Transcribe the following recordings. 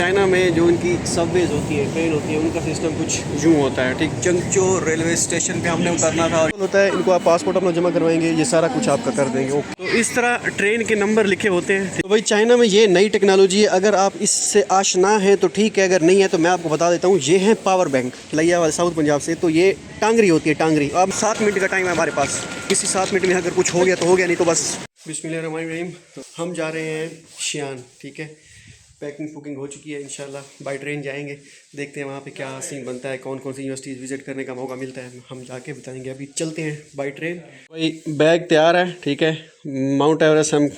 China में जो इनकी सबवेज होती है, ट्रेन होती है, उनका सिस्टम कुछ यूँ होता है। ठीक, चंगचो रेलवे स्टेशन पे हमने उतरना था और होता है इनको आप पासपोर्ट अपना जमा करवाएंगे, ये सारा कुछ आपका कर देंगे। ओके, तो इस तरह ट्रेन के नंबर लिखे होते हैं। तो भाई चाइना में ये नई टेक्नोलॉजी है, अगर आप इससे आशना है तो ठीक है, अगर नहीं है तो मैं आपको बता देता हूँ। ये है पावर बैंक, लिया वाला साउथ पंजाब से। तो ये टांगरी होती है, टांगरी। अब 7 मिनट का टाइम है हमारे पास, किसी 7 मिनट में अगर कुछ हो गया तो हो गया, नहीं तो बस बिस्मिल्लाहिर्रहमानिर्रहीम। हम जा रहे हैं शियान। ठीक है, पैकिंग फुकिंग हो चुकी है, इंशाल्लाह बाय ट्रेन जाएंगे। देखते हैं वहाँ पे क्या सीन बनता है, कौन कौन सी यूनिवर्सिटीज़ विज़िट करने का मौका मिलता है, हम जाके बताएंगे। अभी चलते हैं बाय ट्रेन। भाई बैग तैयार है, ठीक है। माउंट एवरेस्ट हम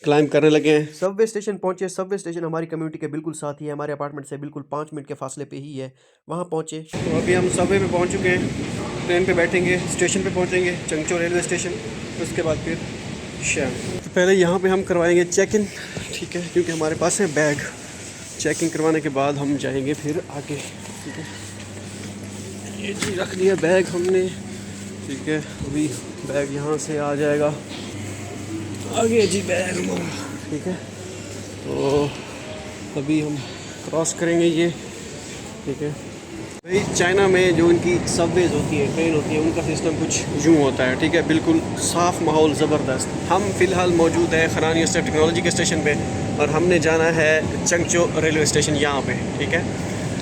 क्लाइंब करने लगे हैं। सबवे स्टेशन पहुँचे। सबवे स्टेशन हमारी कम्युनिटी के बिल्कुल साथ ही है, हमारे अपार्टमेंट से बिल्कुल 5 मिनट के फासले पे ही है। वहाँ पहुँचे, तो अभी हम सबवे पे पहुँच चुके हैं। ट्रेन पे बैठेंगे, स्टेशन पे पहुँचेंगे, चंगचो रेलवे स्टेशन। उसके बाद फिर शियान। तो पहले यहाँ पे हम करवाएंगे चेक इन, ठीक है, क्योंकि हमारे पास है बैग। चेकिंग करवाने के बाद हम जाएंगे फिर आगे। ठीक है, ये जी रख दिया बैग हमने, ठीक है। अभी बैग यहाँ से आ जाएगा आगे जी बैग हमारा, ठीक है। तो अभी हम क्रॉस करेंगे ये, ठीक है। भाई चाइना में जो इनकी सबवेज होती है, ट्रेन होती है, उनका सिस्टम कुछ यूँ होता है, ठीक है। बिल्कुल साफ़ माहौल, ज़बरदस्त। हम फ़िलहाल मौजूद है खरानी यूनिवर्सिटी टेक्नोलॉजी के स्टेशन पे और हमने जाना है चंगचो रेलवे स्टेशन यहाँ पे, ठीक है।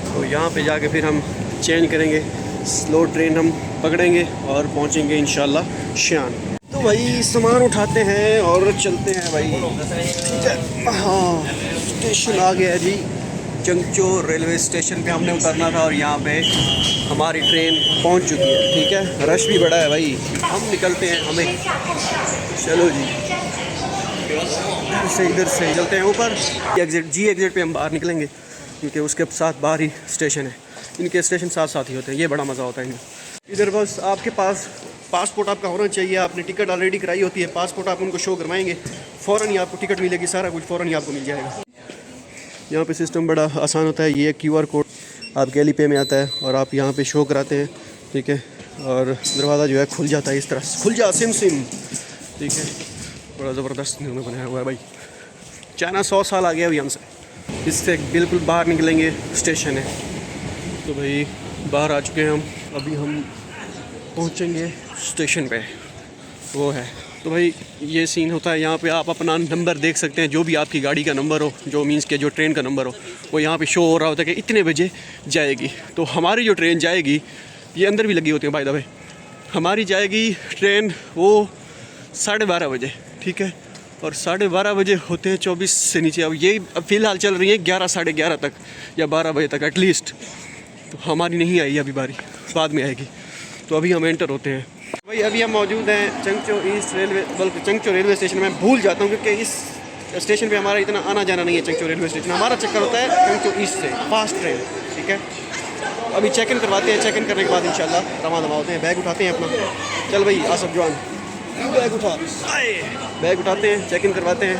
तो यहाँ पे जाके फिर हम चेंज करेंगे, स्लो ट्रेन हम पकड़ेंगे और पहुँचेंगे इंशाल्लाह शियान। तो भाई सामान उठाते हैं और चलते हैं भाई, ठीक है। हाँ, स्टेशन आ गया जी, चंगचो रेलवे स्टेशन पे हमने उतरना था और यहाँ पे हमारी ट्रेन पहुँच चुकी है, ठीक है। रश भी बड़ा है भाई, हम निकलते हैं। हमें चलो जी, इधर से चलते हैं ऊपर। जी एग्जिट पे हम बाहर निकलेंगे, क्योंकि उसके साथ बाहर ही स्टेशन है। इनके स्टेशन साथ साथ ही होते हैं, ये बड़ा मज़ा होता है इनमें। इधर बस आपके पास पासपोर्ट आपका होना चाहिए, आपने टिकट ऑलरेडी कराई होती है। पासपोर्ट आप उनको शो करवाएंगे, फ़ौरन ही आपको टिकट मिलेगी, सारा कुछ फ़ौरन ही आपको मिल जाएगा। यहाँ पे सिस्टम बड़ा आसान होता है। ये QR कोड आपके एली पे में आता है और आप यहाँ पे शो कराते हैं, ठीक है। और दरवाज़ा जो है खुल जाता है, इस तरह खुल जा सिम, ठीक है। बड़ा ज़बरदस्त उन्होंने बनाया हुआ है भाई। चाइना 100 साल आ गया अभी हमसे। इससे बिल्कुल बाहर निकलेंगे, स्टेशन है। तो भाई बाहर आ चुके हैं हम, अभी हम पहुँचेंगे स्टेशन पे, वो है। तो भाई ये सीन होता है यहाँ पे। आप अपना नंबर देख सकते हैं, जो भी आपकी गाड़ी का नंबर हो, जो मीन्स के जो ट्रेन का नंबर हो, वो यहाँ पे शो हो रहा होता है कि इतने बजे जाएगी। तो हमारी जो ट्रेन जाएगी, ये अंदर भी लगी होती है बाय द वे, हमारी जाएगी ट्रेन वो 12:30 बजे, ठीक है। और 12:30 बजे होते हैं 24 से नीचे। अब ये फ़िलहाल चल रही है 11 साढ़े 11 तक या 12 बजे तक एटलीस्ट। तो हमारी नहीं आई अभी बारी, बाद में आएगी। तो अभी हम एंटर होते हैं भाई। अभी हम मौजूद हैं चंगचो ईस्ट रेलवे, बल्कि चंगचो रेलवे स्टेशन। मैं भूल जाता हूँ क्योंकि इस स्टेशन पे हमारा इतना आना जाना नहीं है। चंगचो रेलवे स्टेशन हमारा चक्कर होता है चंगचो ईस्ट से, फास्ट ट्रेन, ठीक है। अभी चेक इन करवाते हैं, चेक इन करने के बाद इंशाल्लाह रवा दवा होते हैं। बैग उठाते हैं अपना, चल भाई आसफ जवान बैग उठा, बैग उठाते हैं, चेक इन करवाते हैं।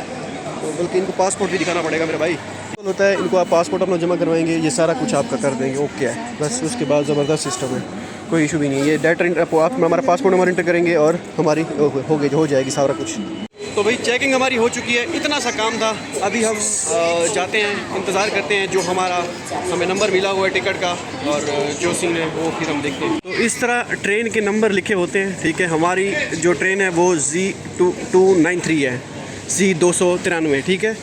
तो बल्कि इनको पासपोर्ट भी दिखाना पड़ेगा मेरे भाई। होता है इनको आप पासपोर्ट अपना जमा करवाएंगे, ये सारा कुछ आपका कर देंगे, ओके है। बस उसके बाद ज़बरदस्त सिस्टम है, कोई इशू भी नहीं है। ये डाटा आप हमारा पासपोर्ट नंबर इंटर करेंगे और हमारी हो जाएगी सारा कुछ। तो भाई चेकिंग हमारी हो चुकी है, इतना सा काम था। अभी हम जाते हैं, इंतज़ार करते हैं जो हमें नंबर मिला हुआ है टिकट का, और जो सीन है वो फिर हम देखते हैं। तो इस तरह ट्रेन के नंबर लिखे होते हैं, ठीक है। हमारी जो ट्रेन है वो Z2293 है, Z293, ठीक है।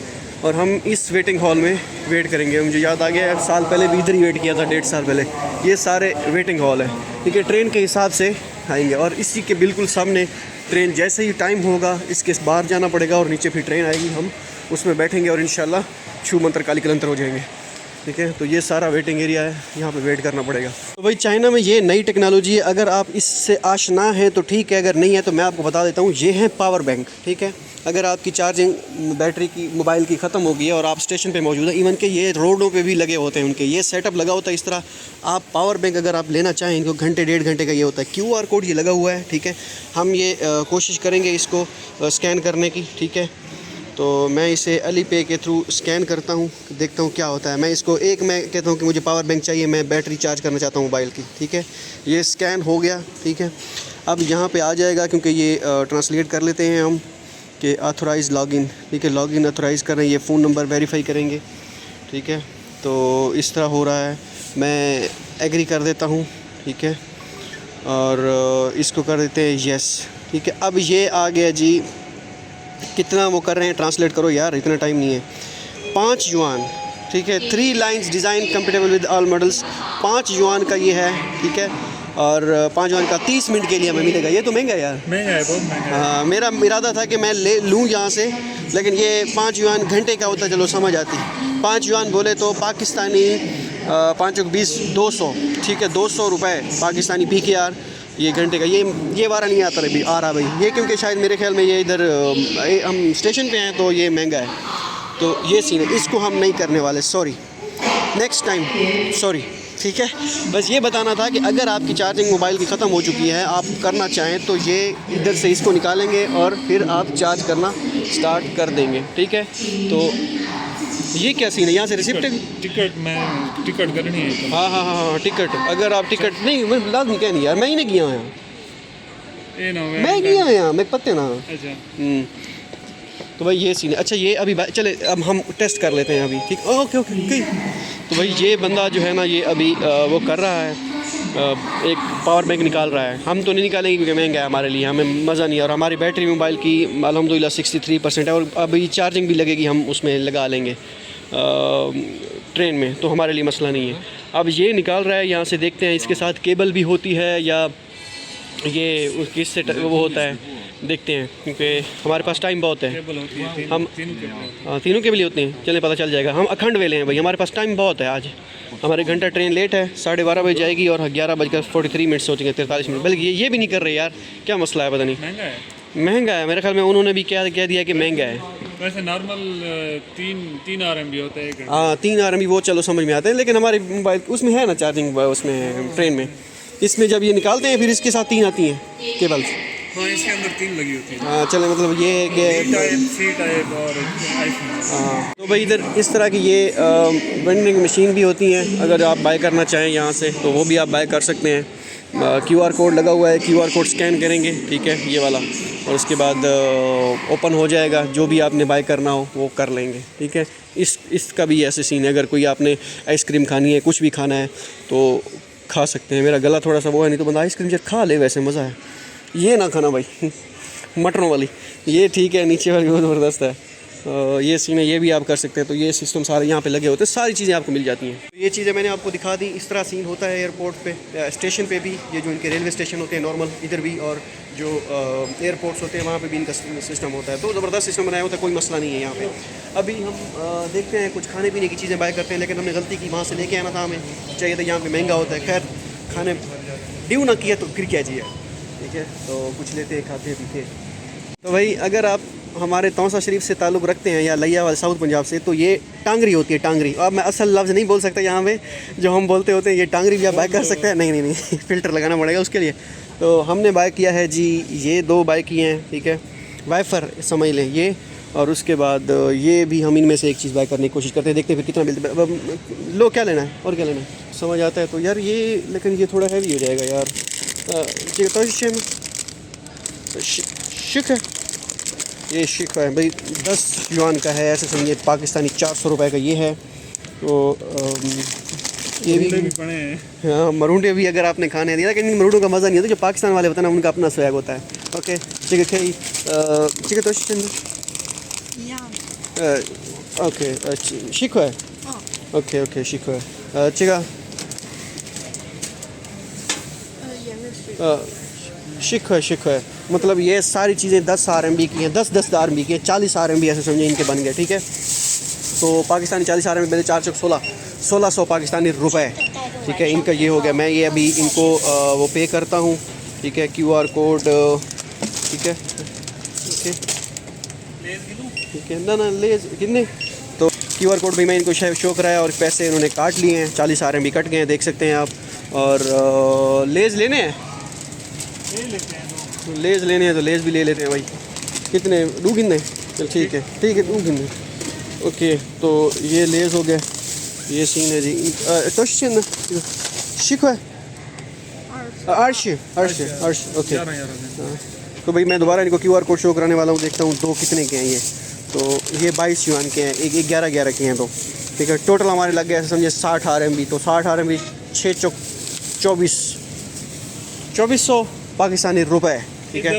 और हम इस वेटिंग हॉल में वेट करेंगे। मुझे याद आ गया, साल पहले भी इधर ही वेट किया था, 1.5 साल पहले। ये सारे वेटिंग हॉल है, ठीक है। ट्रेन के हिसाब से आएंगे और इसी के बिल्कुल सामने ट्रेन, जैसे ही टाइम होगा इसके बाहर जाना पड़ेगा और नीचे फिर ट्रेन आएगी, हम उसमें बैठेंगे और इंशाल्लाह छू मंतर काली कलंतर हो जाएंगे, ठीक है। तो ये सारा वेटिंग एरिया है, यहाँ पे वेट करना पड़ेगा। तो भाई चाइना में ये नई टेक्नोलॉजी है, अगर आप इससे आशना है तो ठीक है, अगर नहीं है तो मैं आपको बता देता हूँ। ये है पावर बैंक, ठीक है। अगर आपकी चार्जिंग बैटरी की मोबाइल की ख़त्म हो गई है और आप स्टेशन पे मौजूद है, इवन के ये रोडों पे भी लगे होते हैं उनके, ये सेटअप लगा होता है इस तरह। आप पावर बैंक अगर आप लेना चाहें, इनको घंटे 1.5 घंटे का ये होता है। QR कोड ये लगा हुआ है, ठीक है। हम ये कोशिश करेंगे इसको स्कैन करने की, ठीक है। तो मैं इसे अली पे के थ्रू स्कैन करता हूँ, देखता हूँ क्या होता है। मैं कहता हूँ कि मुझे पावर बैंक चाहिए, मैं बैटरी चार्ज करना चाहता हूँ मोबाइल की, ठीक है। ये स्कैन हो गया, ठीक है। अब यहाँ पे आ जाएगा, क्योंकि ये ट्रांसलेट कर लेते हैं हम कि ऑथोराइज़ लॉगिन, ठीक है। लॉगिन ऑथोराइज़ कर रहे हैं, ये फ़ोन नंबर वेरीफाई करेंगे, ठीक है। तो इस तरह हो रहा है, मैं एग्री कर देता हूँ, ठीक है, और इसको कर देते हैं यस, ठीक है। अब ये आ गया जी, कितना वो कर रहे हैं, ट्रांसलेट करो यार, इतना टाइम नहीं है। 5 युआन, ठीक है, 3 lines design compatible with all models, 5 yuan का ये है, ठीक है, और 5 युआन का 30 मिनट के लिए हमें मिलेगा। ये तो महंगा है यार, महंगा है, बहुत महंगा है। हाँ, मेरा इरादा था कि मैं ले लूँ यहाँ से, लेकिन ये 5 युआन घंटे का होता, चलो समझ आती। 5 युआन बोले तो पाकिस्तानी 5 20 200, ठीक है, 200 रुपये पाकिस्तानी PKR ये घंटे का। ये वारा नहीं आता रही आ रहा भाई ये, क्योंकि शायद मेरे ख्याल में ये इधर हम स्टेशन पे हैं तो ये महंगा है, तो ये सीन है, इसको हम नहीं करने वाले, सॉरी, नेक्स्ट टाइम, सॉरी, ठीक है। बस ये बताना था कि अगर आपकी चार्जिंग मोबाइल की ख़त्म हो चुकी है, आप करना चाहें तो ये इधर से इसको निकालेंगे और फिर आप चार्ज करना स्टार्ट कर देंगे, ठीक है। तो ये क्या सीन है, यहाँ से रिसिप्ट टिकट में टिकट करनी है तो। हाँ हाँ हाँ हाँ टिकट, अगर आप टिकट नहीं, मैं लाजमी क्या नहीं यार, मैं ही नहीं गया यहाँ, मैं गया यहाँ, मैं पत्ते ना। अच्छा, तो भाई ये सीन है। अच्छा ये अभी चले, अब हम टेस्ट कर लेते हैं अभी, ठीक, ओके ओके ओके। तो भाई ये बंदा जो है ना, ये अभी वो कर रहा है, एक पावर बैंक निकाल रहा है। हम तो नहीं निकालेंगे क्योंकि महंगा है हमारे लिए, हमें मज़ा नहीं है, और हमारी बैटरी मोबाइल की अल्हम्दुलिल्लाह 63% है, और अभी चार्जिंग भी लगेगी, हम उसमें लगा लेंगे ट्रेन में, तो हमारे लिए मसला नहीं है। अब ये निकाल रहा है यहाँ से, देखते हैं इसके साथ केबल भी होती है या ये किससे वो होता है, देखते हैं, क्योंकि हमारे पास टाइम बहुत है। हम तीनों के लिए होते हैं, चलें पता चल जाएगा। हम अखंड वेले हैं भाई, हमारे पास टाइम बहुत है। आज हमारे घंटा ट्रेन लेट है, 12:30 बजे जाएगी और 11:43 हो चुके, 43 मिनट, बल्कि ये भी नहीं कर रहे यार, क्या मसला है पता नहीं। महंगा है मेरे ख्याल में, उन्होंने भी क्या कह दिया कि महंगा है। वैसे नॉर्मल 3 RMB होता है। हाँ 3 RMB वो चलो समझ में आते हैं, लेकिन हमारे मोबाइल उसमें है ना चार्जिंग, उसमें ट्रेन में, इसमें जब ये निकालते हैं फिर इसके साथ 3 आती हैं केबल्स। हाँ इसके अंदर 3 लगी होती है। हाँ चले, मतलब ये C टाइप और आईफोन। हाँ तो भाई इधर इस तरह की ये वेंडिंग मशीन भी होती हैं, अगर आप बाय करना चाहें यहाँ से तो वो भी आप बाय कर सकते हैं। QR कोड लगा हुआ है, QR कोड स्कैन करेंगे, ठीक है, ये वाला, और उसके बाद ओपन हो जाएगा, जो भी आपने बाय करना हो वो कर लेंगे, ठीक है। इसका भी ऐसे सीन है, अगर कोई आपने आइसक्रीम खानी है, कुछ भी खाना है तो खा सकते हैं। मेरा गला थोड़ा सा वो है, नहीं तो बंदा आइसक्रीम जब खा ले, वैसे मज़ा है। ये ना खाना भाई मटरों वाली, ये ठीक है, नीचे वाली बहुत ज़बरदस्त है। ये सीन है, ये भी आप कर सकते हैं। तो ये सिस्टम सारे यहाँ पे लगे होते हैं, सारी चीज़ें आपको मिल जाती हैं। तो ये चीज़ें मैंने आपको दिखा दी। इस तरह सीन होता है एयरपोर्ट पे, स्टेशन पे भी, ये जो इनके रेलवे स्टेशन होते हैं नॉर्मल, इधर भी, और जो एयरपोर्ट्स होते हैं वहाँ पे भी इनका सिस्टम होता है। तो ज़बरदस्त सिस्टम बनाया होता है, कोई मसला नहीं है यहाँ पे। अभी हम देखते हैं कुछ खाने पीने की चीज़ें बाय करते हैं, लेकिन हमने गलती की, वहाँ से लेके आना था, हमें चाहिए था, यहाँ पर महंगा होता है। खैर खाने ड्यू ना किया तो फिर क्या चाहिए, ठीक है। तो कुछ लेते खाते पीते। तो भाई अगर आप हमारे तौसा शरीफ से ताल्लुक़ रखते हैं या लियावाल साउथ पंजाब से, तो ये टांगरी होती है, टांगरी। अब मैं असल लफ्ज़ नहीं बोल सकता यहाँ पे, जो हम बोलते होते हैं ये टांगरी भी आप बाय कर सकते हैं। नहीं नहीं नहीं फ़िल्टर लगाना पड़ेगा उसके लिए। तो हमने बाय किया है जी, ये 2 बाय किए हैं, ठीक है, वाइफर समझ लें ये, और उसके बाद ये भी हम इनमें से एक चीज़ बाय करने की कोशिश करते हैं, देखते हैं फिर कितना मिलता है। लो क्या लेना है और क्या लेना है समझ आता है। तो यार ये, लेकिन ये थोड़ा हैवी हो जाएगा यार। शिक है, ये शिक है भाई, 10 युआन का है, ऐसे समझिए पाकिस्तानी 400 रुपये का ये है। तो ये भी पड़े हैं। हाँ मरूंडे भी अगर आपने खाने दिया, लेकिन इन मरूंडों का मज़ा नहीं होता, जो पाकिस्तान वाले होते हैं ना, उनका अपना स्वैग होता है। ओके चिकन खाई चिकन तो ओके शिक है, ओके ओके शिक है चिका शिक है, मतलब ये सारी चीज़ें 10 RMB की हैं, 10 RMB की हैं, 40 RMB ऐसे समझे इनके बन गए, ठीक है। तो पाकिस्तानी 40 RMB पहले 4 16 1600 पाकिस्तानी रुपए, ठीक है, इनका ये हो गया। मैं ये अभी इनको वो पे करता हूँ, ठीक है, QR कोड, ठीक है, ठीक है, ना लेज कितने, तो QR कोड भी मैं इनको शो कराया और पैसे इन्होंने काट लिए हैं, 40 RMB कट गए हैं, देख सकते हैं आप। और लेज़ लेने हैं, लेज़ लेने हैं तो लेज़ भी ले लेते हैं भाई। कितने दो कितने, चल ठीक है दो कितने, ओके। तो ये लेज़ हो गया, ये सीन है जी। तो शिक है अर्श ओके। तो भाई मैं दोबारा इनको QR कोड शो कराने वाला हूँ, देखता हूँ 2 कितने के हैं ये। तो ये 22 युआन के हैं, एक 11 के हैं। तो ठीक है। टोटल हमारे लग गया समझे 60 RMB, तो 60 RMB 6 चौक 2400 पाकिस्तानी रुपए, ठीक है।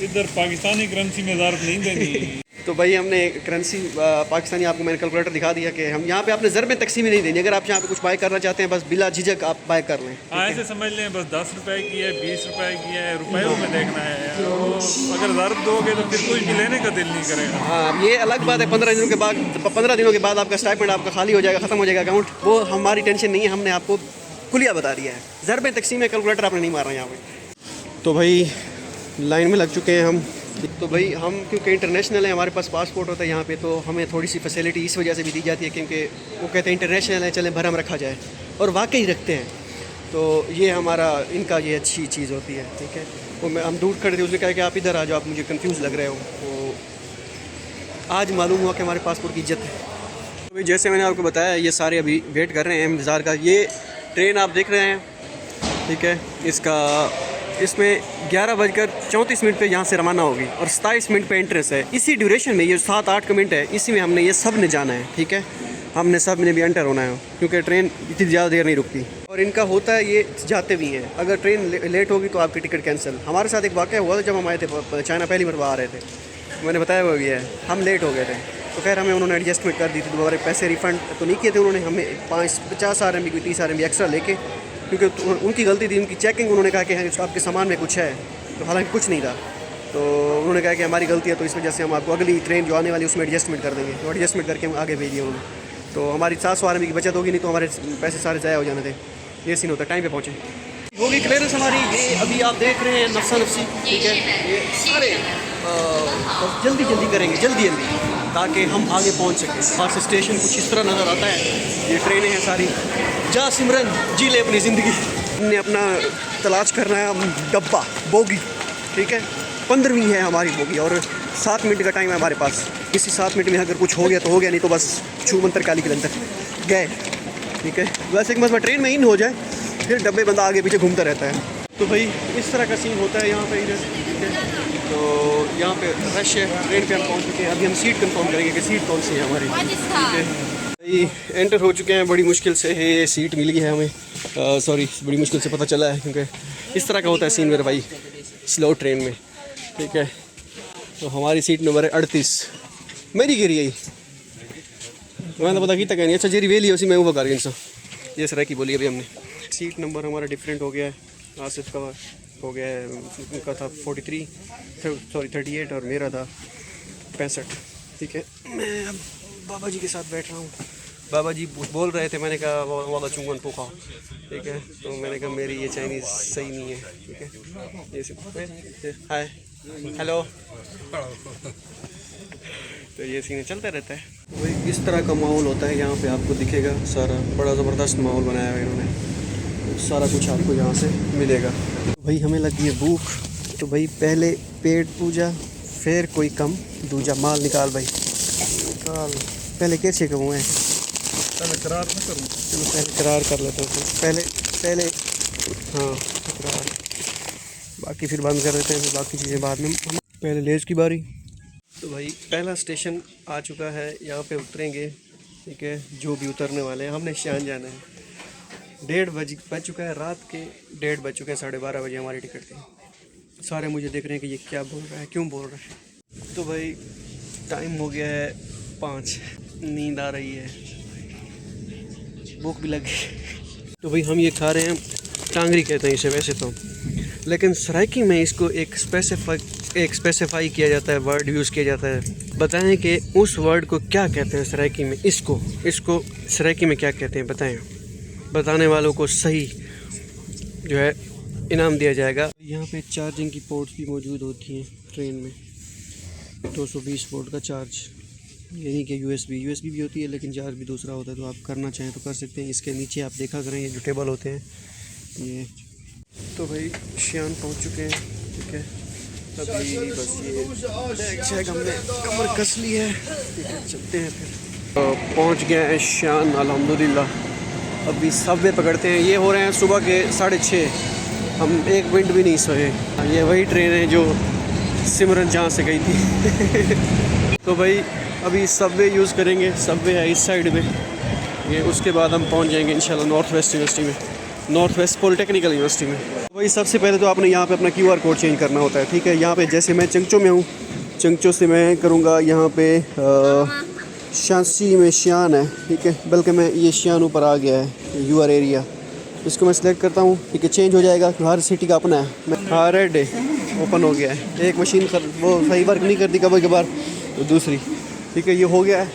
इधर पाकिस्तानी करेंसी में ज़रूरत नहीं देनी। तो भाई हमने करेंसी पाकिस्तानी आपको मैंने कैलकुलेटर दिखा दिया कि हम यहाँ पे आपने ज़रबे तकसीम ही नहीं देनी। अगर आप यहाँ पे कुछ बाय करना चाहते हैं बस बिला झिझक आप बाय कर लें। हाँ, ऐसे समझ लें बस 10 रुपए की है, 20 रुपए की है, रुपयों में देखना है। तो अगर ज़रूरत दोगे तो फिर कोई भी लेने का दिल नहीं करेगा। हाँ, ये अलग बात है। 15 दिनों के बाद आपका स्टाइपेंड आपका खाली हो जाएगा, ख़त्म हो जाएगा अकाउंट। वो हमारी टेंशन नहीं है, हमने आपको खुलिया बता दिया है। ज़रबे तकसीम में कैलकुलेटर आपने नहीं मारना यहाँ पे। तो भाई लाइन में लग चुके हैं हम। तो भाई हम क्योंकि इंटरनेशनल है, हमारे पास पासपोर्ट होता है यहाँ पे, तो हमें थोड़ी सी फैसिलिटी इस वजह से भी दी जाती है क्योंकि वो कहते हैं इंटरनेशनल है, चलें भरम रखा जाए, और वाकई रखते हैं। तो ये हमारा इनका ये अच्छी चीज़ होती है, ठीक है। वो हम दूर खड़े थे, उसने कहा कि आप इधर आ जाओ, आप मुझे कंफ्यूज लग रहे हो। तो आज मालूम हुआ कि हमारे पासपोर्ट की इज्जत है। तो भाई जैसे मैंने आपको बताया, ये सारे अभी वेट कर रहे हैं इंतज़ार का। ये ट्रेन आप देख रहे हैं, ठीक है, इसमें 11:34 पे यहाँ से रवाना होगी और 27 मिनट पे एंट्रेंस है। इसी ड्यूरेशन में ये 7-8 मिनट है, इसी में हमने ये सब ने जाना है, ठीक है। हमने सब ने भी एंटर होना है क्योंकि ट्रेन इतनी ज़्यादा देर नहीं रुकती। और इनका होता है ये जाते भी हैं, अगर ट्रेन लेट होगी तो आपकी टिकट कैंसिल। हमारे साथ एक वाक़या हुआ था जब हम आए थे चाइना, पहली मरतबा आ रहे थे, मैंने बताया हुआ भी है, हम लेट हो गए थे। तो खैर हमें उन्होंने एडजस्टमेंट कर दी थी, दोबारा पैसे रिफ़ंड तो नहीं किए थे उन्होंने, हमें 50 RMB कोई 30 RMB एक्स्ट्रा लेके, क्योंकि उनकी गलती थी, उनकी चेकिंग उन्होंने कहा कि आपके सामान में कुछ है, तो हालांकि कुछ नहीं था। तो उन्होंने कहा कि हमारी गलती है, तो इस वजह से हम आपको अगली ट्रेन जो आने वाली है उसमें एडजस्टमेंट कर देंगे। तो एडजस्टमेंट करके हम आगे भेज दिए उन्होंने। तो हमारी 700 RMB की बचत होगी, नहीं तो हमारे पैसे सारे ज़ाया हो जाने थे। ये सीन होता है। टाइम पे पहुँचे होगी क्लियरेंस हमारी। ये अभी आप देख रहे हैं नफ्सा नफ्सी, ठीक है। ये सारे जल्दी करेंगे, जल्दी ताकि हम आगे पहुंच सकें। वहाँ से स्टेशन कुछ इस तरह नज़र आता है। ये ट्रेनें हैं सारी। जा सिमरन जी ले अपनी ज़िंदगी। हमने अपना तलाश करना है डब्बा, बोगी, ठीक है। 15वीं है हमारी बोगी और 7 मिनट का टाइम है हमारे पास। इसी 7 मिनट में अगर कुछ हो गया तो हो गया, नहीं तो बस छू मंतर काली के अंदर गए, ठीक है। वैसे एक मसला ट्रेन में इन हो जाए फिर डब्बे बंदा आगे पीछे घूमता रहता है। तो भाई इस तरह का सीन होता है यहाँ पे इधर, ठीक है। तो यहाँ पे रश है, ट्रेन पे हम पहुँच चुके हैं। अभी हम सीट कंफर्म करेंगे कि सीट कौन सी है हमारी, ठीक है। भाई एंटर हो चुके हैं, बड़ी मुश्किल से ये सीट मिली है हमें, सॉरी बड़ी मुश्किल से पता चला है, क्योंकि इस तरह का होता है सीन मेरे भाई स्लो ट्रेन में, ठीक है। तो हमारी सीट नंबर है 38, मेरी गिरी आई, मैंने तो पता की तक नहीं। अच्छा जेरी वेली उसी में वो कर गया, ये सर की बोली अभी हमने। सीट नंबर हमारा डिफरेंट हो गया है, आसिफ का हो गया है, उनका था 38 और मेरा था 65, ठीक है। मैं अब बाबा जी के साथ बैठ रहा हूँ। बाबा जी बोल रहे थे, मैंने कहा वाला चुंगन पोखा, ठीक है। तो मैंने कहा मेरी ये चाइनीज़ सही नहीं है, ठीक है। ये हाय हेलो, तो ये सीन चलता रहता है। वही इस तरह का माहौल होता है यहाँ पे, आपको दिखेगा सारा, बड़ा ज़बरदस्त माहौल बनाया है इन्होंने, सारा कुछ आपको यहाँ से मिलेगा। तो भाई हमें लगी है भूख, तो भाई पहले पेट पूजा फिर कोई कम दूजा माल निकाल भाई निकाल। पहले कैसे कहूँ मैं, पहले करार न करूँ, चलो पहले करार कर लेते हैं, पहले हाँ करार, बाकी फिर बंद कर देते हैं, फिर बाकी चीज़ें बाद में। पहले लेज़ की बारी। तो भाई पहला स्टेशन आ चुका है, यहाँ पे उतरेंगे, ठीक है। जो भी उतरने वाले हैं, हमने शान जाना है। 1:30 बज चुका है, रात के 1:30 बज चुके हैं, 12:30 बजे हमारी टिकट थी। सारे मुझे देख रहे हैं कि ये क्या बोल रहा है, क्यों बोल रहा है। तो भाई टाइम हो गया है 5, नींद आ रही है, भूख भी लगी। तो भाई हम ये खा रहे हैं, टांगरी कहते हैं इसे वैसे तो, लेकिन सराइकी में इसको एक स्पेसिफाई किया जाता है, वर्ड यूज़ किया जाता है। बताएं कि उस वर्ड को क्या कहते हैं सराइकी में, इसको सराइकी में क्या कहते हैं बताएं। बताने वालों को सही जो है इनाम दिया जाएगा। यहाँ पे चार्जिंग की पोर्ट्स भी मौजूद होती हैं ट्रेन में, 220 वोल्ट का चार्ज, यानी कि USB भी होती है, लेकिन चार्ज भी दूसरा होता है, तो आप करना चाहें तो कर सकते हैं। इसके नीचे आप देखा करें, ये जो टेबल होते हैं ये। तो भाई शियान पहुँच चुके हैं, ठीक है। अभी बस ये बैग शैग हमने कमर कस ली है, ठीक है, चलते हैं फिर। तो पहुँच गए हैं शियान अल्हम्दुलिल्लाह। अभी सबवे पकड़ते हैं, ये हो रहे हैं सुबह के 6:30, हम एक मिनट भी नहीं सोए। ये वही ट्रेन है जो सिमरन जहाँ से गई थी। तो भाई अभी सबवे यूज़ करेंगे, सबवे है इस साइड में, ये उसके बाद हम पहुंच जाएंगे इंशाल्लाह नॉर्थ वेस्ट यूनिवर्सिटी में, नॉर्थ वेस्ट पॉलिटेक्निकल यूनिवर्सिटी में। वही सबसे पहले तो आपने यहाँ पे अपना QR कोड चेंज करना होता है, ठीक है। यहाँ पे जैसे मैं चंगचो में हूँ, चंगचो से मैं करूँगा यहाँ पे शांसी में शियान है, ठीक है। बल्कि मैं ये शियान ऊपर आ गया है, यूआर एरिया, इसको मैं सिलेक्ट करता हूँ, ठीक है। चेंज हो जाएगा, हर सिटी का अपना है। मैं हाँ रेड है, ओपन हो गया है। एक मशीन वो सही वर्क नहीं करती कभी कभार, तो दूसरी, ठीक है। ये हो गया है।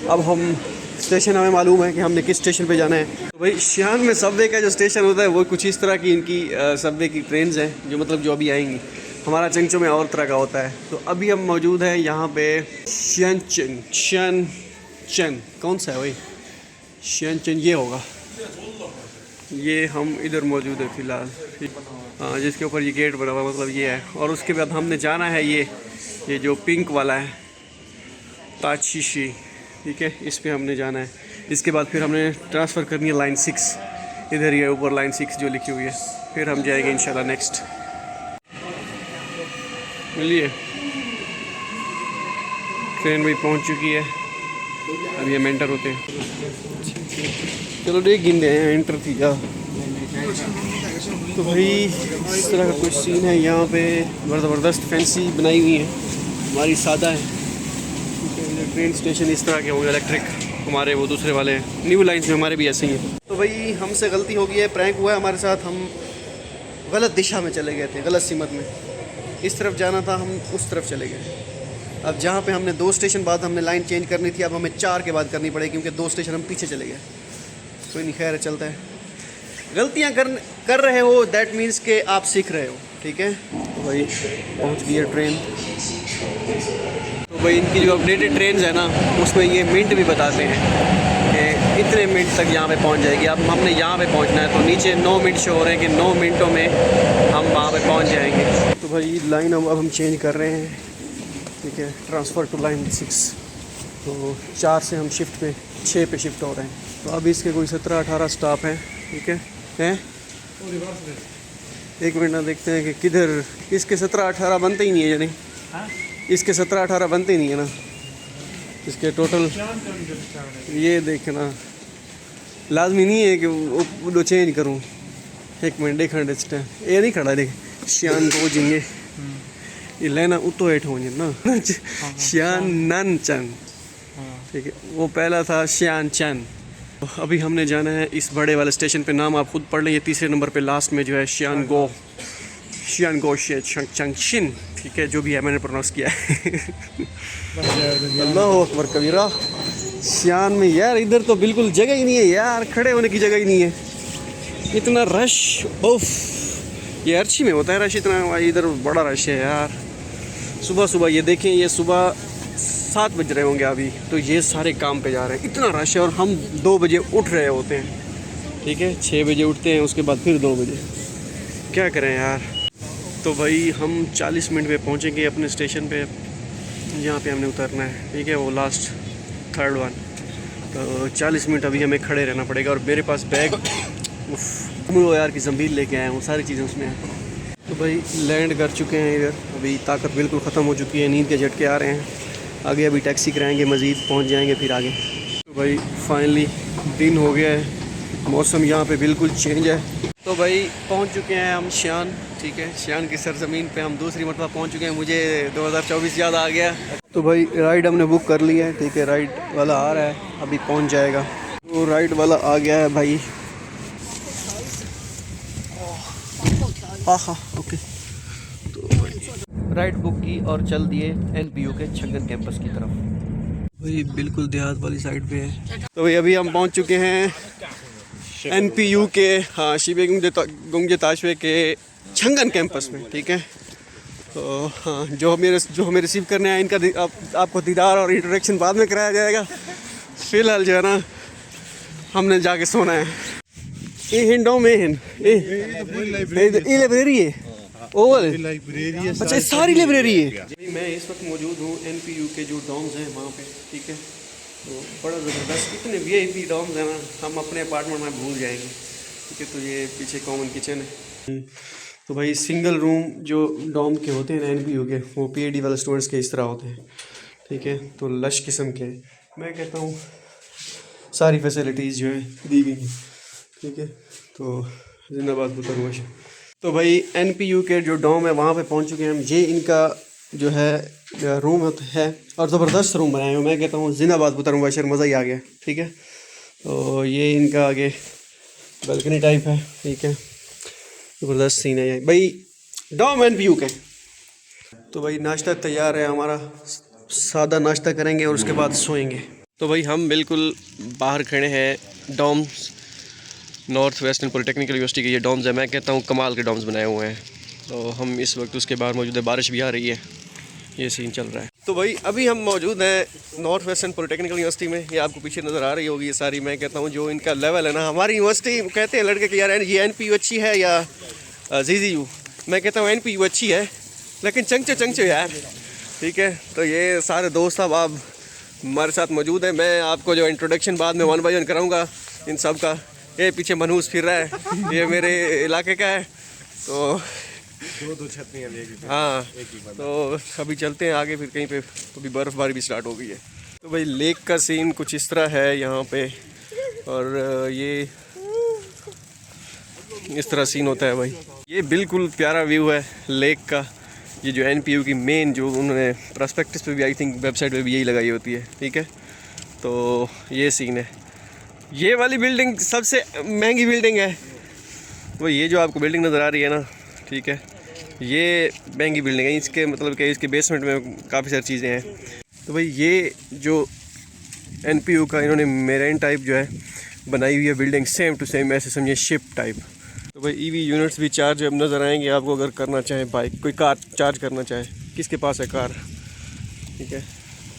अब हम स्टेशन, हमें मालूम है कि हमने किस स्टेशन पे जाना है। तो भाई शियान में सबवे का जो स्टेशन होता है वो कुछ इस तरह की इनकी सबवे की ट्रेन्स हैं जो मतलब जो अभी आएंगी। हमारा चंगचो में और तरह का होता है। तो अभी हम मौजूद हैं यहाँ पे शियानचन, कौन सा है भाई? शियानचन ये होगा, ये हम इधर मौजूद है फ़िलहाल, हाँ, जिसके ऊपर ये गेट बना हुआ, मतलब ये है। और उसके बाद हमने जाना है ये जो पिंक वाला है, ताशीशी, ठीक है, इस पे हमने जाना है। इसके बाद फिर हमने ट्रांसफ़र करनी है लाइन 6, इधर ही है ऊपर लाइन 6 जो लिखी हुई है। फिर हम जाएंगे इंशाल्लाह नेक्स्ट। मिलिए, ट्रेन भी पहुंच चुकी है, अभी हम एंटर होते हैं। चलो देख गिनते हैं, एंटर थी जा। तो भाई इस तरह का कुछ सीन है यहाँ पे, ज़बरदस्त फैंसी बनाई हुई है, हमारी सादा है। ट्रेन स्टेशन इस तरह के होंगे इलेक्ट्रिक, हमारे वो दूसरे वाले न्यू लाइन्स में हमारे भी ऐसे ही हैं। तो भाई हमसे गलती हो गई है, प्रैंक हुआ है हमारे साथ। हम गलत दिशा में चले गए थे, गलत सीमत में। इस तरफ जाना था, हम उस तरफ चले गए। अब जहाँ पे हमने 2 स्टेशन बाद हमने लाइन चेंज करनी थी, अब हमें 4 के बाद करनी पड़ेगी क्योंकि 2 स्टेशन हम पीछे चले गए। कोई नहीं, खैर चलता है। गलतियाँ कर रहे हो दैट मीन्स के आप सीख रहे हो, ठीक है। तो भाई पहुँच गई है ट्रेन। तो भाई इनकी जो अपडेटेड ट्रेन है ना, उसमें ये मिनट भी बताते हैं कि इतने मिनट तक यहाँ पे पहुँच जाएगी। अब हमने यहाँ पे पहुँचना है, तो नीचे 9 मिनट शो हो रहे हैं कि 9 मिनटों में हम वहाँ पे पहुँच जाएंगे। तो भाई लाइन अब हम चेंज कर रहे हैं, ठीक है, ट्रांसफ़र टू लाइन 6। तो 4 से हम शिफ्ट पे 6 पे शिफ्ट हो रहे हैं। तो अब इसके कोई 17-18 स्टॉप हैं, ठीक है। एक मिनट ना देखते हैं कि किधर इसके 17-18 बनते ही नहीं है, यानी इसके 17-18 बनते ही नहीं है ना, इसके टोटल ये देखना लाजमी नहीं है कि वो चेंज करूँ। एक मिनट देख, ये नहीं खड़ा देख, शियान को जिंगे ये लेना उतो एट हो ना, शियान नन चन, ठीक है। वो पहला था शियान चन। अभी हमने जाना है इस बड़े वाले स्टेशन पे, नाम आप खुद पढ़ लें, ये 3रे नंबर पे लास्ट में जो है शियान गो चंगशिन, ठीक है, जो भी है मैंने प्रोनाउंस किया है। अल्लाह अकबर कबीरा। शियान में यार इधर तो बिल्कुल जगह ही नहीं है यार, खड़े होने की जगह ही नहीं है, इतना रश। उफ, ये अर्ची में होता है रश इतना, इधर बड़ा रश है यार। सुबह सुबह ये देखें, ये सुबह 7 बज रहे होंगे अभी, तो ये सारे काम पे जा रहे हैं, इतना रश है। और हम 2 बजे उठ रहे होते हैं, ठीक है, 6 बजे उठते हैं, उसके बाद फिर 2 बजे, क्या करें यार। तो भाई हम 40 मिनट में पहुंचेंगे अपने स्टेशन पे, जहाँ पे हमने उतरना है, ठीक है, वो लास्ट 3rd वन। तो 40 मिनट अभी हमें खड़े रहना पड़ेगा। और मेरे पास बैग वो यार की ज़मीन लेके आए हैं, वो सारी चीज़ें उसमें हैं। तो भाई लैंड कर चुके हैं इधर, अभी ताकत बिल्कुल ख़त्म हो चुकी है, नींद के झटके आ रहे हैं। आगे अभी टैक्सी कराएंगे, मज़ीद पहुंच जाएंगे फिर आगे। तो भाई फाइनली दिन हो गया है, मौसम यहाँ पे बिल्कुल चेंज है। तो भाई पहुंच चुके हैं हम शियान, ठीक है, शियान की सरजमीन पे हम दूसरी मरतबा पहुंच चुके हैं। मुझे 2024 याद आ गया। तो भाई राइड हमने बुक कर ली है, ठीक है, राइड वाला आ रहा है, अभी पहुँच जाएगा। तो राइड वाला आ गया है भाई, हाँ ओके। तो राइड बुक की और चल दिए NPU के छंगन कैंपस की तरफ। भाई बिल्कुल देहात वाली साइड पे है। तो भाई अभी हम पहुंच चुके हैं NPU के, हाँ, शिबे गुंजे ताशवे के छंगन कैंपस में, ठीक है। तो हाँ, जो हमें रिसीव करने आए, इनका आपको दीदार और इंट्रोडक्शन बाद में कराया जाएगा। फ़िलहाल जो है ना, हमने जाके सोना है। ये हिंडों में लाइब्रेरी है, अच्छा सारी लाइब्रेरी है। मैं इस वक्त मौजूद हूँ NPU के जो डॉम्स हैं वहाँ पे, ठीक है। तो बड़ा ज़बरदस्त, इतने VIP डॉम्स हैं ना, हम अपने अपार्टमेंट में भूल जाएंगे, ठीक है। तो ये पीछे कॉमन किचन है। तो भाई सिंगल रूम जो डॉम के होते हैं ना NPU के, वो PhD वाले स्टूडेंट्स के इस तरह होते हैं, ठीक है। तो लश किस्म के, मैं कहता हूँ सारी फैसिलिटीज़ जो है दी गई हैं, ठीक है। तो जिंदाबाद बुतरवाशर। तो भाई NPU के जो डोम है वहाँ पे पहुँच चुके हैं हम। ये इनका जो है रूम है और ज़बरदस्त रूम बनाए हुए। मैं कहता हूँ जिंदाबाद बुतरवाशर, मज़ा ही आ गया, ठीक है। तो ये इनका आगे बालकनी टाइप है, ठीक है। ज़बरदस्त सीन है ये भाई डोम NPU के। तो भाई नाश्ता तैयार है हमारा, सादा नाश्ता करेंगे और उसके बाद सोएंगे। तो भाई हम बिल्कुल बाहर खड़े हैं domes, north western polytechnical university के ये डोम्स है। मैं कहता हूँ कमाल के डोम्स बनाए हुए हैं। तो हम इस वक्त उसके बाहर मौजूद है, बारिश भी आ रही है, ये सीन चल रहा है। तो भाई अभी हम मौजूद हैं नॉर्थ वेस्टर्न पॉलिटेक्निकल यूनिवर्सिटी में। ये आपको पीछे नज़र आ रही होगी ये सारी। मैं कहता हूँ जो इनका लेवल है ना, हमारी यूनिवर्सिटी कहते हैं लड़के कि यार ये NPU अच्छी है या ZZU। मैं कहता हूँ NPU अच्छी है लेकिन चंचो यार, ठीक है। तो ये सारे दोस्त साहब आप हमारे साथ मौजूद हैं। मैं आपको जो इंट्रोडक्शन बाद में 1 बाय 1 कराऊंगा इन सब का। ये पीछे मनहूस फिर रहा है, ये मेरे इलाके का है। तो दो छत नहीं है, हाँ, तो अभी चलते हैं आगे फिर कहीं पे। तो अभी बर्फ़बारी भी स्टार्ट हो गई है। तो भाई लेक का सीन कुछ इस तरह है यहाँ पे, और ये इस तरह सीन होता है भाई। ये बिल्कुल प्यारा व्यू है लेक का। ये जो NPU की मेन जो उन्होंने प्रॉस्पेक्टस पे भी आई थिंक वेबसाइट पे भी यही लगाई होती है, ठीक है। तो ये सीन है। ये वाली बिल्डिंग सबसे महंगी बिल्डिंग है। तो ये जो आपको बिल्डिंग नज़र आ रही है ना, ठीक है, ये महंगी बिल्डिंग है। इसके मतलब कि इसके बेसमेंट में काफ़ी सारी चीज़ें हैं। तो भाई ये जो NPU का इन्होंने मेरेन टाइप जो है बनाई हुई है बिल्डिंग, सेम टू सेम ऐसे समझिए शिप टाइप। तो भाई EV यूनिट्स भी चार्ज अब नज़र आएंगे आपको, अगर करना चाहें बाइक, कोई कार चार्ज करना चाहे। किसके पास है कार, ठीक है।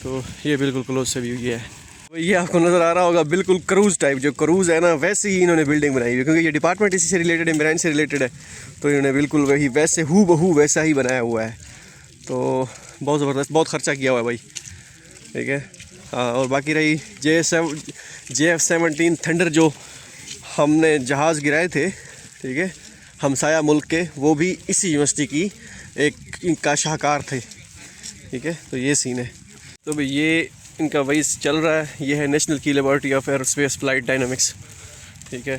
तो ये बिल्कुल क्लोज से व्यू ये है। तो ये आपको नज़र आ रहा होगा बिल्कुल क्रूज़ टाइप, जो क्रूज़ है ना वैसे ही इन्होंने बिल्डिंग बनाई हुई है, क्योंकि ये डिपार्टमेंट इसी से रिलेटेड है, मेराइन से रिलेटेड है। तो इन्होंने बिल्कुल वही वैसे हूबहू वैसा ही बनाया हुआ है। तो बहुत ज़बरदस्त, बहुत ख़र्चा किया हुआ है भाई, ठीक है। हाँ, और बाकी रही JF-17 थंडर जो हमने जहाज़ गिराए थे, ठीक है, हमसाया मुल्क के, वो भी इसी यूनिवर्सिटी की एक इनका शाहकार थे, ठीक है। तो ये सीन है। तो भाई ये इनका वही चल रहा है। ये है नेशनल की laboratory of aerospace flight dynamics, ठीक है।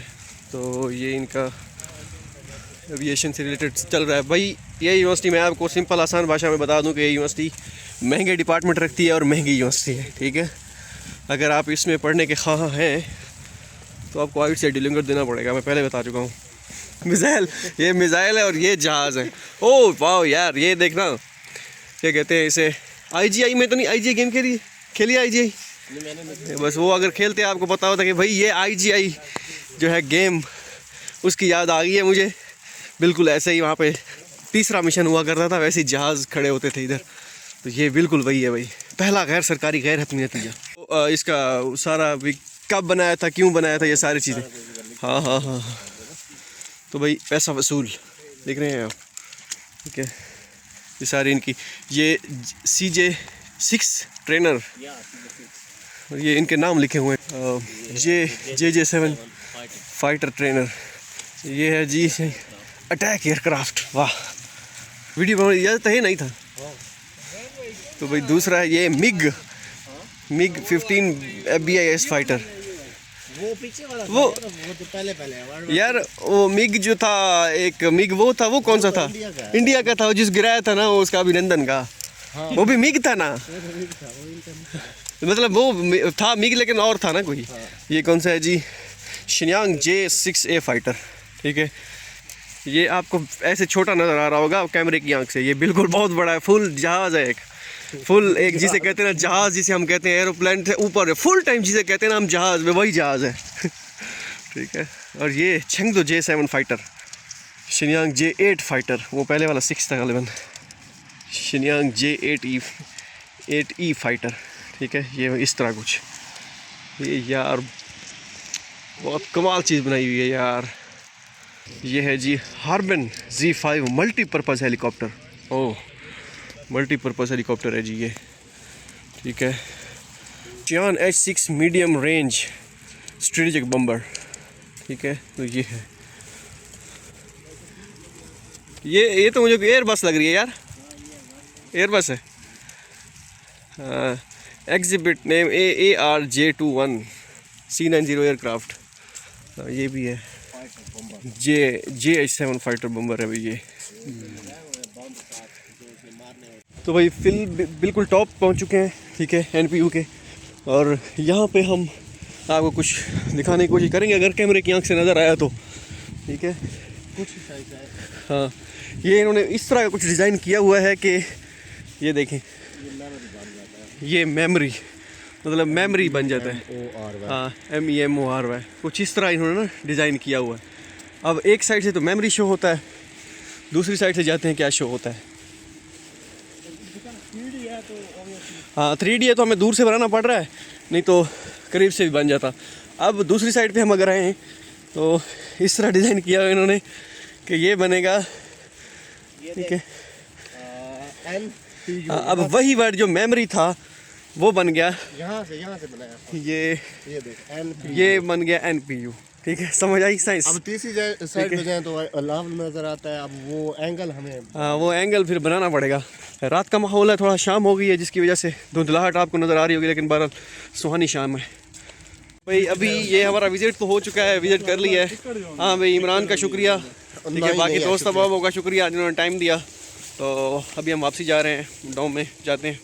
तो ये इनका एविएशन से रिलेटेड चल रहा है भाई। ये यूनिवर्सिटी मैं आपको सिंपल आसान भाषा में बता दूं कि ये यूनिवर्सिटी महंगे डिपार्टमेंट रखती है और महंगी यूनिवर्सिटी है, ठीक है। अगर आप इसमें पढ़ने के ख्वाह हैं तो आपको आइट से डिलिंगर देना पड़ेगा, मैं पहले बता चुका हूँ। मिसाइल, ये मिसाइल है और ये जहाज़ है। ओह वाह यार, ये देखना क्या कहते हैं इसे, IGI में तो नहीं, IGI गेम खेली IGI, बस वो अगर खेलते आपको पता होता कि भाई ये IGI जो है गेम, उसकी याद आ गई है मुझे। बिल्कुल ऐसे ही वहाँ पे तीसरा मिशन हुआ करता था, वैसे ही जहाज़ खड़े होते थे इधर। तो ये बिल्कुल वही है भाई, पहला गैर सरकारी गैर हतमी नतीजा। तो इसका सारा कब बनाया था, क्यों बनाया था, ये सारी चीज़ें। हाँ हाँ हाँ। तो भाई पैसा वसूल देख रहे हैं आप, ठीक है। ये सारी इनकी, ये CJ-6 ट्रेनर, ये इनके नाम लिखे हुए हैं। JJ-7 फाइटर ट्रेनर, ये है जी अटैक एयरक्राफ्ट। वाह, वीडियो बनाने इजाज़त तो है नहीं था। तो भाई दूसरा है ये MiG 15 FBIS फाइटर। वो पीछे वाला वो तो पहले यार, वो MiG जो था, एक MiG वो था, वो कौन सा था, इंडिया का था, वो जिस गिराया था ना, वो उसका अभिनंदन का। हाँ। वो भी MiG था ना, मतलब वो था MiG लेकिन और था ना कोई। हाँ। ये कौन सा है जी, शिन्यांग J-6A फाइटर, ठीक है। ये आपको ऐसे छोटा नज़र आ रहा होगा कैमरे की आंख से, ये बिल्कुल बहुत बड़ा है, फुल जहाज़ है, एक फुल, एक जिसे कहते हैं ना जहाज़, जिसे हम कहते हैं एरोप्लेन से ऊपर है, फुल टाइम जिसे कहते हैं ना हम जहाज़, में वही जहाज़ है। ठीक है। और ये चेंगदो J-7 फाइटर, शिन्यांग J-8 फाइटर, वो पहले वाला 6 था गलबन, शिन्यांग J-8E फाइटर, ठीक है। ये इस तरह कुछ, ये यार बहुत कमाल चीज़ बनाई हुई है यार। ये है जी हार्बन Z5 मल्टीपर्पज़ हेलीकॉप्टर। ओह, मल्टीपर्पज़ हेलीकॉप्टर है जी ये, ठीक है। Xian H-6 medium range strategic bomber, ठीक है। तो ये है, ये तो मुझे एयर बस लग रही है यार, एयर बस है। Exhibit name ARJ-21 C90 aircraft, ये भी है JH-7 फाइटर बम्बर है भाई ये। तो भाई बिल्कुल टॉप पहुंच चुके हैं, ठीक है, NPU के। और यहाँ पे हम आपको कुछ दिखाने की कोशिश करेंगे अगर कैमरे की आंख से नज़र आया तो, ठीक है। कुछ साइज है। हाँ, ये इन्होंने इस तरह का कुछ डिज़ाइन किया हुआ है कि ये देखें, ये मेमोरी मतलब मेमोरी बन जाता है। हाँ, MEMORY, कुछ इस तरह इन्होंने ना डिज़ाइन किया हुआ है। अब एक साइड से तो मेमोरी शो होता है, दूसरी साइड से जाते हैं क्या शो होता है। हाँ 3D है तो हमें दूर से बनाना पड़ रहा है, नहीं तो करीब से भी बन जाता। अब दूसरी साइड पे हम अगर आए तो इस तरह डिज़ाइन किया हुआ इन्होंने कि ये बनेगा, ठीक है। अब वही वर्ड जो मेमोरी था वो बन गया, यहाँ से बनाया ये देख ये बन गया NPU, ठीक है। समझ आई साइंस। अब तीसरी साइड पे जाए तो लाभ नजर आता है। अब वो एंगल हमें, हाँ वो एंगल फिर बनाना पड़ेगा। रात का माहौल है, थोड़ा शाम हो गई है जिसकी वजह से धुंधलाहट आपको नज़र आ रही होगी, लेकिन बहरहाल सुहानी शाम है भाई। अभी ये हमारा विज़िट तो हो चुका है, विज़िट कर लिया है। हाँ भाई, इमरान का शुक्रिया, ठीक है, बाकी दोस्त अहबाबों का शुक्रिया जिन्होंने टाइम दिया। तो अभी हम वापसी जा रहे हैं, डॉम में जाते हैं,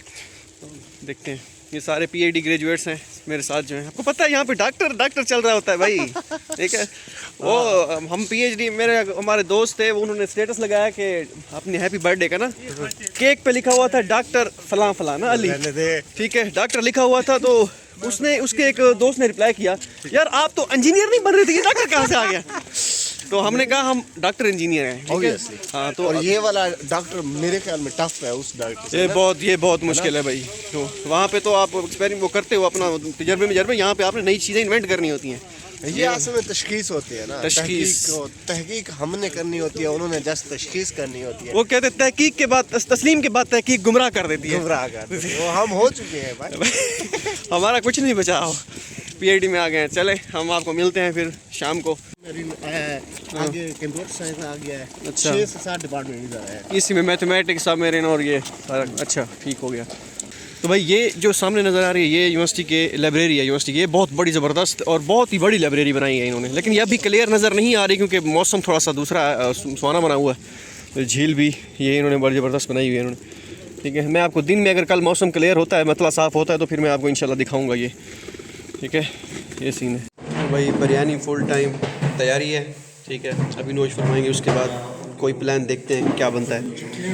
तो देखते हैं। ये सारे PhD ग्रेजुएट्स हैं मेरे साथ जो हैं। आपको पता है यहाँ पे डॉक्टर चल रहा होता है भाई, ठीक है। वो हम PhD, हमारे दोस्त थे, वो उन्होंने स्टेटस लगाया कि अपने हैप्पी बर्थडे का ना केक पे लिखा हुआ था डॉक्टर फलां फलां ना अली, ठीक है, डॉक्टर लिखा हुआ था। तो उसके एक दोस्त ने रिप्लाई किया, यार आप तो इंजीनियर नहीं बन रहे थे, ये डॉक्टर कहाँ से आ गया। तो हमने कहा हम डॉक्टर इंजीनियर हैं, ठीक है। हाँ, तो और ये वाला डॉक्टर मेरे ख्याल में टफ है उस डॉक्टर से। ये बहुत मुश्किल है भाई। तो वहाँ पे तो आप एक्सपेरिमेंट वो करते हो अपना तजर्बे, यहाँ पे आपने नई चीज़ें इन्वेंट करनी होती हैं। ये असल में तशखीस होती है ना, तहकीक हमने करनी होती है, उन्होंने जस्ट तशखीस करनी होती है। वो कहते हैं तहकीक के बाद, तस्लीम के बाद तहकीक गुमराह कर देती है। वो हम हो चुके हैं भाई। हमारा कुछ नहीं बचा हो, PhD में आ गए हैं। चले हम आपको मिलते हैं फिर शाम को। आगे कंप्यूटर साइंस आ गया है। अच्छा, 6 से 7 डिपार्टमेंट इधर है। इसी में मैथमेटिक्स सब मेरे और ये सारा। अच्छा ठीक हो गया। तो भाई ये जो सामने नज़र आ रही है ये यूनिवर्सिटी के लाइब्रेरी है। यूनिवर्सिटी की ये बहुत बड़ी ज़बरदस्त और बहुत ही बड़ी लाइब्रेरी बनाई है इन्होंने, लेकिन ये अभी क्लियर नज़र नहीं आ रही क्योंकि मौसम थोड़ा सा दूसरा सुहाना बना हुआ है। झील भी ये इन्होंने बड़ी ज़बरदस्त बनाई हुई है इन्होंने, ठीक है। मैं आपको दिन में अगर कल मौसम क्लियर होता है, मतला साफ़ होता है, तो फिर मैं आपको इंशाल्लाह दिखाऊँगा ये, ठीक है। ये सीन है तो भाई, बिरयानी फुल टाइम तैयारी है, ठीक है। अभी नोश फरमाएंगे, उसके बाद कोई प्लान देखते हैं क्या बनता है।